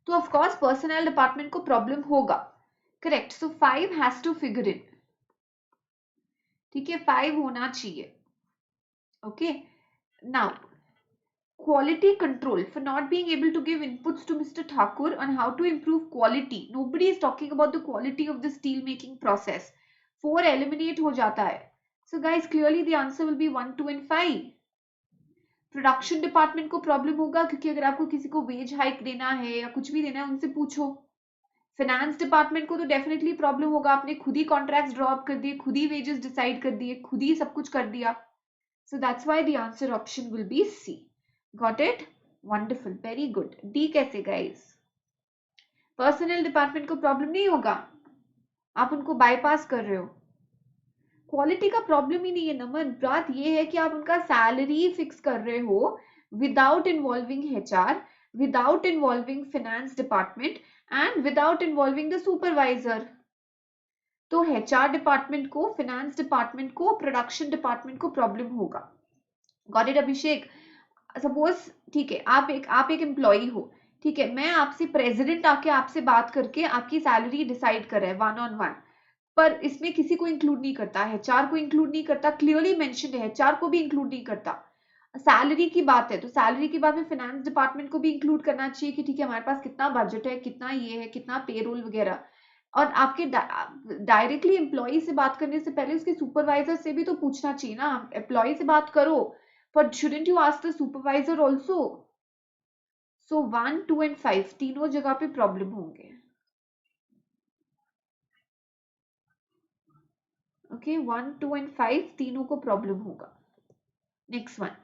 तो ऑफ कोर्स पर्सनल डिपार्टमेंट को problem होगा. Correct. So 5 has to figure in. ठीक है, 5 होना चाहिए. Okay, now quality control for not being able to give inputs to Mr. Thakur on how to improve quality. Nobody is talking about the quality of the steel making process. 4 eliminate हो जाता है. So guys, clearly the answer will be 1, 2 and 5. Production department को problem होगा क्योंकि अगर आपको किसी को वेज हाइक देना है या कुछ भी देना है उनसे पूछो. फाइनेंस डिपार्टमेंट को तो डेफिनेटली प्रॉब्लम होगा, आपने खुद ही कॉन्ट्रैक्ट्स ड्रॉप कर दिए, खुद ही वेजेस डिसाइड कर दिए, खुद ही सब कुछ कर दिया. So that's why the answer option will be C. Got it? Wonderful. Very good. D कैसे guys? पर्सनल डिपार्टमेंट को प्रॉब्लम नहीं होगा, आप उनको बाईपास कर रहे हो. क्वालिटी का प्रॉब्लम ही नहीं है नमन. बात ये है कि आप उनका सैलरी फिक्स कर रहे हो without involving HR, without involving finance department and without involving the supervisor. तो एचआर डिपार्टमेंट को, फाइनेंस डिपार्टमेंट को, प्रोडक्शन डिपार्टमेंट को प्रॉब्लम होगा. Got it Abhishek? सपोज ठीक है, आप एक एम्प्लॉई हो, ठीक है, मैं आपसे प्रेसिडेंट आके आपसे बात करके आपकी सैलरी डिसाइड कर रहा है 1-on-1, पर इसमें किसी को इंक्लूड नहीं करता, एचआर को इंक्लूड नहीं करता, क्लियरली मेंशन है एचआर को भी इंक्लूड नहीं करता. सैलरी की बात है तो सैलरी की बात में फाइनेंस डिपार्टमेंट को भी इंक्लूड करना चाहिए कि ठीक है हमारे पास कितना बजट है, कितना ये है, कितना पेरोल वगैरह. और आपके डायरेक्टली एम्प्लॉय से बात करने से पहले उसके सुपरवाइजर से भी तो पूछना चाहिए ना. एम्प्लॉय से बात करो, but shouldn't you ask the supervisor also? So 1, 2 and 5 तीनों जगह पे प्रॉब्लम होंगे. ओके, 1, 2 and 5 तीनों को प्रॉब्लम होगा. Next one.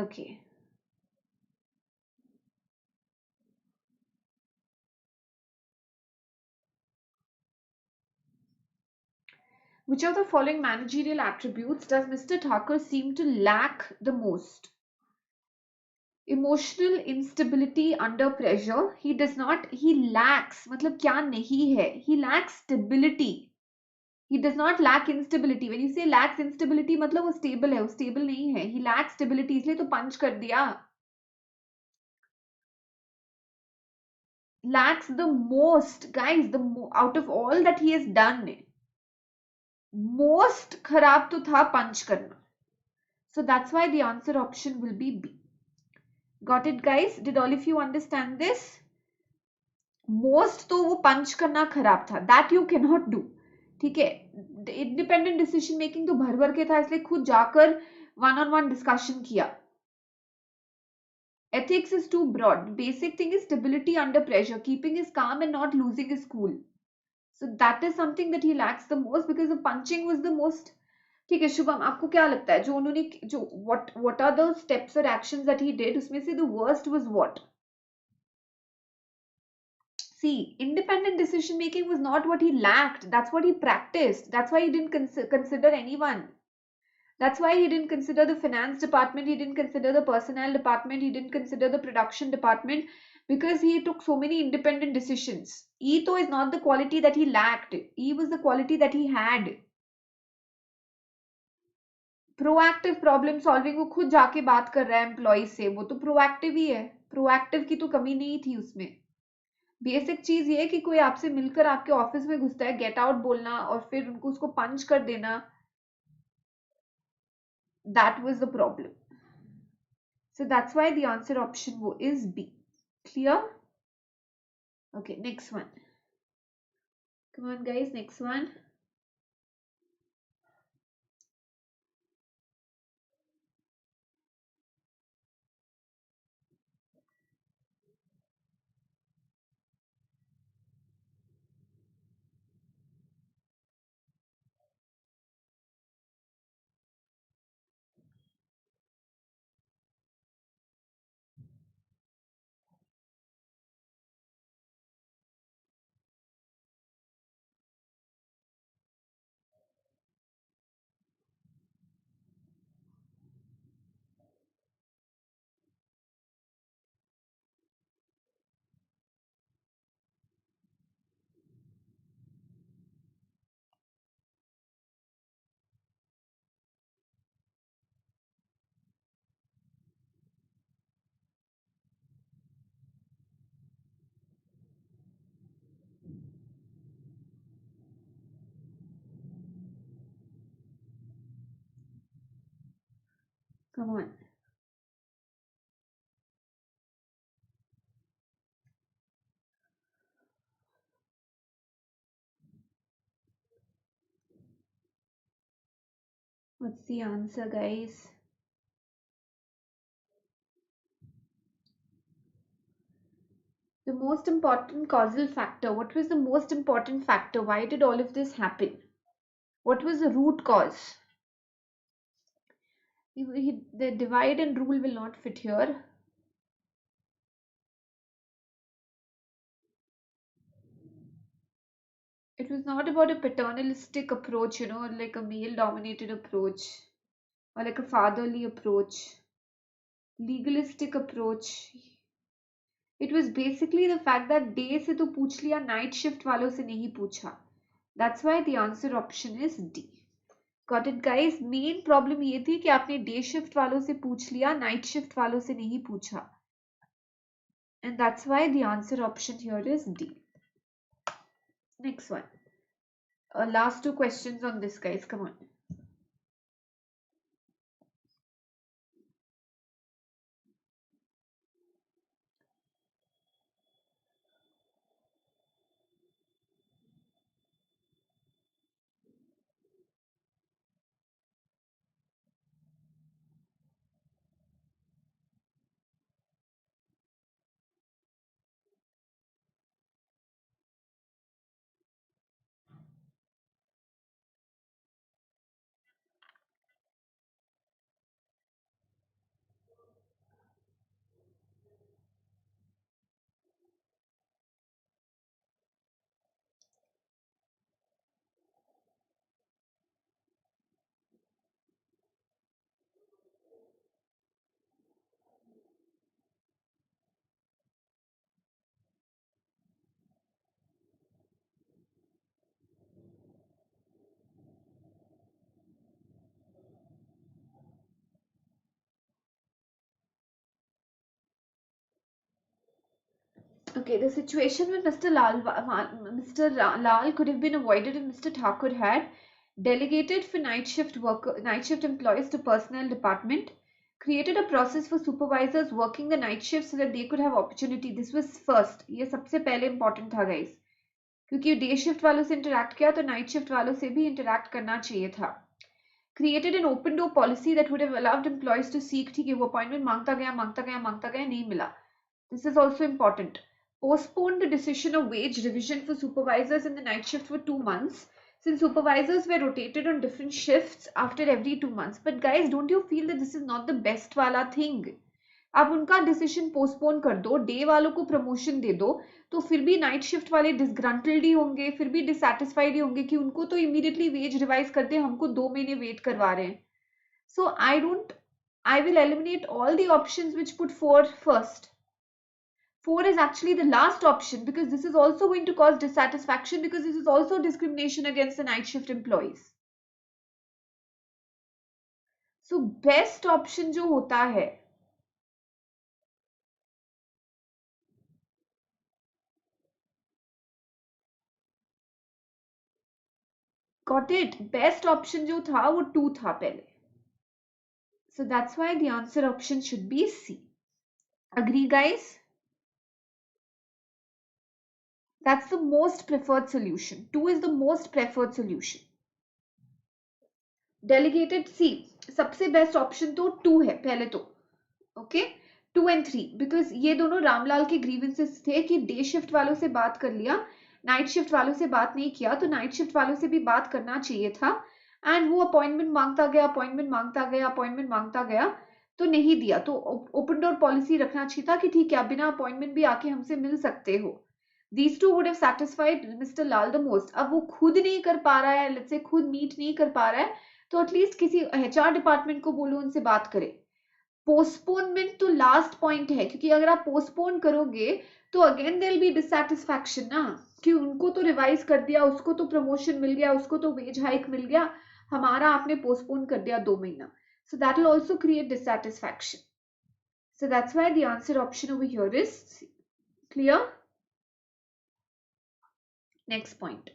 Okay. Which of the following managerial attributes does Mr. Thakur seem to lack the most? Emotional instability under pressure. He does not, he lacks, मतलब क्या नहीं है? He lacks stability. He does not lack instability. When you say lacks instability, मतलब वो stable है, वो stable नहीं है. He lacks stability, इसलिए तो punch कर दिया. Lacks the most, guys, out of all that he has done, most खराब तो था punch करना. So that's why the answer option will be B. Got it, guys? Did all of you understand this? Most तो वो punch करना खराब था. That you cannot do. ठीक है. Independent decision making तो भर भर के था, इसलिए खुद जाकर one-on-one discussion किया. Ethics is too broad. Basic thing is stability under pressure, keeping his calm and not losing his cool. So that is something that he lacks the most because the punching was the most. ठीक है शुभम, आपको क्या लगता है जो उन्होंने जो what are the steps or actions that he did, उसमें से the worst was what? See, independent decision making was not what he lacked. That's what he practiced. That's why he didn't consider anyone. That's why he didn't consider the finance department. He didn't consider the personnel department. He didn't consider the production department because he took so many independent decisions. E though is not the quality that he lacked. E was the quality that he had. Proactive problem solving, वो खुद जाके बात कर रहा है employ से, वो तो प्रोएक्टिव ही है. प्रोएक्टिव की तो कमी नहीं थी उसमें. बेसिक चीज ये है कि कोई आपसे मिलकर आपके ऑफिस में घुसता है, गेट आउट बोलना और फिर उनको उसको पंच कर देना, that was the problem. So that's why the answer option वो is B. Clear? Okay, next one. Come on guys, next one. Come on. What's the answer guys? The most important causal factor. What was the most important factor? Why did all of this happen? What was the root cause? The divide and rule will not fit here. It was not about a paternalistic approach, like a male dominated approach or like a fatherly approach, legalistic approach. It was basically the fact that day se to पूछ लिया, night shift वालों से नहीं पूछा. That's why the answer option is D. Got it, guys? Main problem ये थी कि आपने day shift वालों से पूछ लिया, night shift वालों से नहीं पूछा. And that's why the answer option here is D. Next one. Last two questions on this, guys. Come on. Okay, the situation with Mr. Lal could have been avoided if Mr. Thakur had delegated for night shift employees to personnel department, created a process for supervisors working the night shift so that they could have opportunity. This was first. ये सबसे पहले important था guys, क्योंकि day shift वालों से interact किया तो night shift वालों से भी इंटरेक्ट करना चाहिए था. Created an open door policy that would have allowed employees to seek. ठीक है, वो अपॉइंटमेंट मांगता गया नहीं मिला. This is also important. Postponed the decision of wage revision for supervisors in the night shift for 2 months, since supervisors were rotated on different shifts after every 2 months. But guys, don't you feel that this is not the best wala thing? आप उनका decision postpone कर दो, day वालों को promotion दे दो, तो फिर भी नाइट शिफ्ट वाले डिसग्रंटल्ड ही होंगे, फिर भी डिससैटिस्फाइड ही होंगे कि उनको तो इमीडिएटली वेज रिवाइज कर दे, हमको 2 महीने वेट करवा रहे हैं. So I will eliminate all the options which put 4 first. 4 is actually the last option because this is also going to cause dissatisfaction, because this is also discrimination against the night shift employees. So best option जो होता है, got it, best option जो था वो 2 था पहले. So that's why the answer option should be C. Agree guys? That's the most preferred solution. 2 is the most preferred solution. Delegated C, सबसे best option तो 2 है पहले तो. ओके, 2 and 3, बिकॉज ये दोनों रामलाल के ग्रीवेंसेस थे कि डे शिफ्ट वालों से बात कर लिया, नाइट शिफ्ट वालों से बात नहीं किया, तो नाइट शिफ्ट वालों से भी बात करना चाहिए था. एंड वो अपॉइंटमेंट मांगता गया तो नहीं दिया, तो ओपन डोर पॉलिसी रखना चाहिए था कि ठीक है आप बिना अपॉइंटमेंट भी आके हमसे मिल सकते हो. These two would have satisfied Mr. Lal the most. अब वो खुद नहीं कर पा रहा है, let's say खुद मीट नहीं कर पा रहा है, तो एटलीस्ट किसी HR डिपार्टमेंट को बोलो उनसे बात करे. पोस्टपोनमेंट तो लास्ट पॉइंट है, क्योंकि अगर आप पोस्टपोन करोगे तो again there will be dissatisfaction ना, कि उनको तो रिवाइज कर दिया, उसको तो प्रमोशन मिल गया, उसको तो वेज हाइक मिल गया, हमारा आपने पोस्टपोन कर दिया 2 महीना. So that will also create dissatisfaction. So that's why the answer option over here is C. Clear? Next point.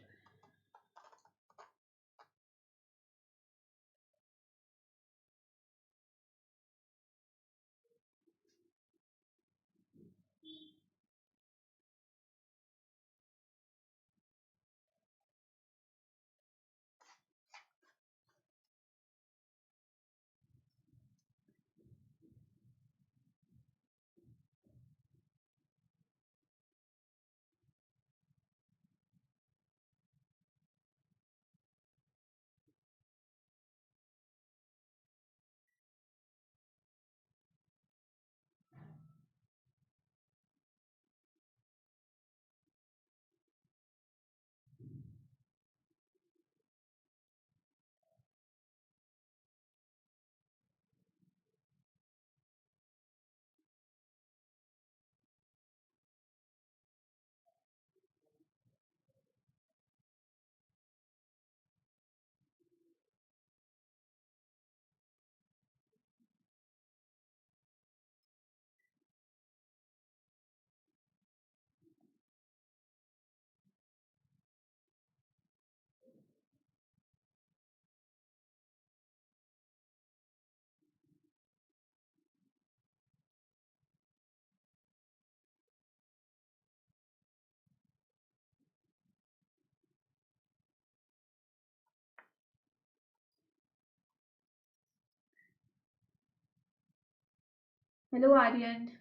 Hello Aryan.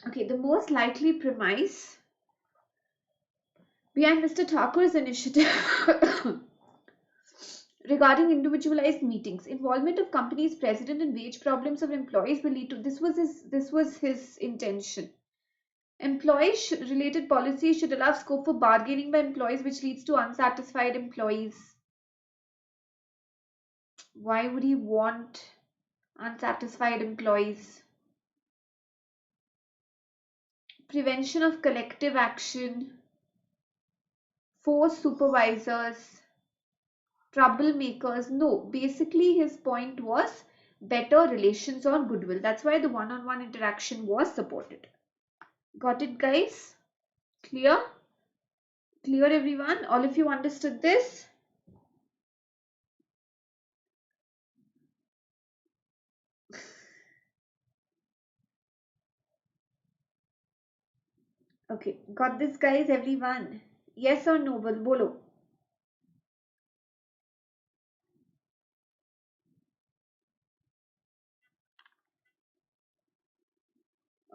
Okay, the most likely premise behind Mr. Thakur's initiative regarding individualized meetings, involvement of company's president in wage problems of employees will lead to, this was his intention. Employee related policies should allow scope for bargaining by employees, which leads to unsatisfied employees. Why would he want unsatisfied employees? Prevention of collective action. force supervisors, troublemakers. No, basically his point was better relations or goodwill. That's why the one-on-one interaction was supported. Got it, guys? Clear? Clear, everyone? All of you understood this? Okay, got this, guys, everyone? Yes or no? Bolo.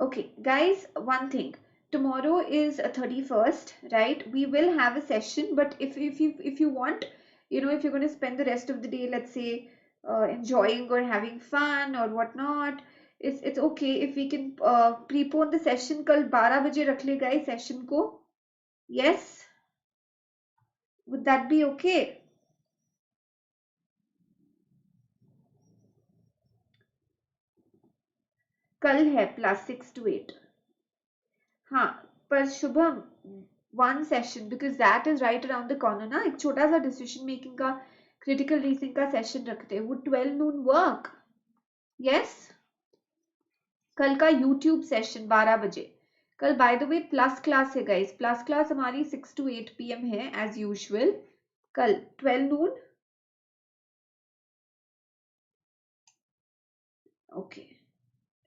Okay, guys, one thing. Tomorrow is 31st, right? We will have a session, but if you want, if you're going to spend the rest of the day, let's say, enjoying or having fun or whatnot, it's okay if we can prepone the session. Kal 12 baje rakh le guys session ko. Yes, would that be okay? कल है +6 to 8. हाँ, पर Shubham, one session, because that is right around the corner ना. एक छोटा सा decision making का, critical reasoning का session रखते हैं. Would 12 noon work? Yes. कल का YouTube session 12 बजे. कल by the way plus class है guys. Plus class हमारी 6 to 8 PM है as usual. कल 12 noon. Okay,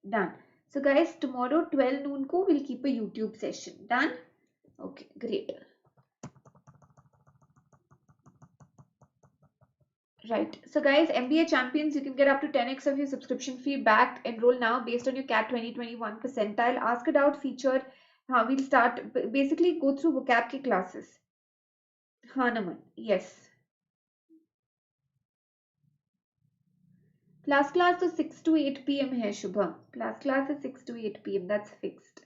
done. So guys, tomorrow 12 noon को we'll keep a YouTube session. Done? Okay, great. Right. So guys, MBA champions, you can get up to 10x of your subscription fee back. Enroll now based on your CAT 2021 percentile. Ask a doubt feature. We'll start basically go through vocab ki classes. हाँ नमन. Yes. Class तो 6 to 8 PM है Shubham. Class is 6 to 8 PM. That's fixed.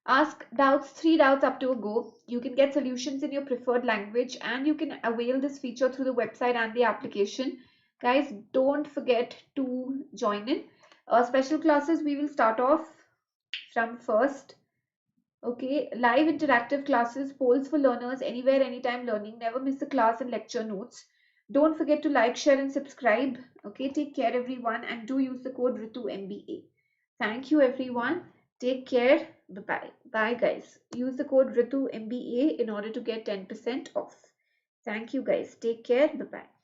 Ask doubts, 3 doubts up to a go. You can get solutions in your preferred language and you can avail this feature through the website and the application. Guys, don't forget to join in. Special classes, we will start off from first. Okay, live interactive classes, polls for learners, anywhere, anytime learning. Never miss a class and lecture notes. Don't forget to like, share and subscribe. Okay, take care everyone and do use the code RITUMBA. Thank you everyone. Take care. Bye-bye. Bye guys. Use the code RITUMBA in order to get 10% off. Thank you guys. Take care. Bye-bye.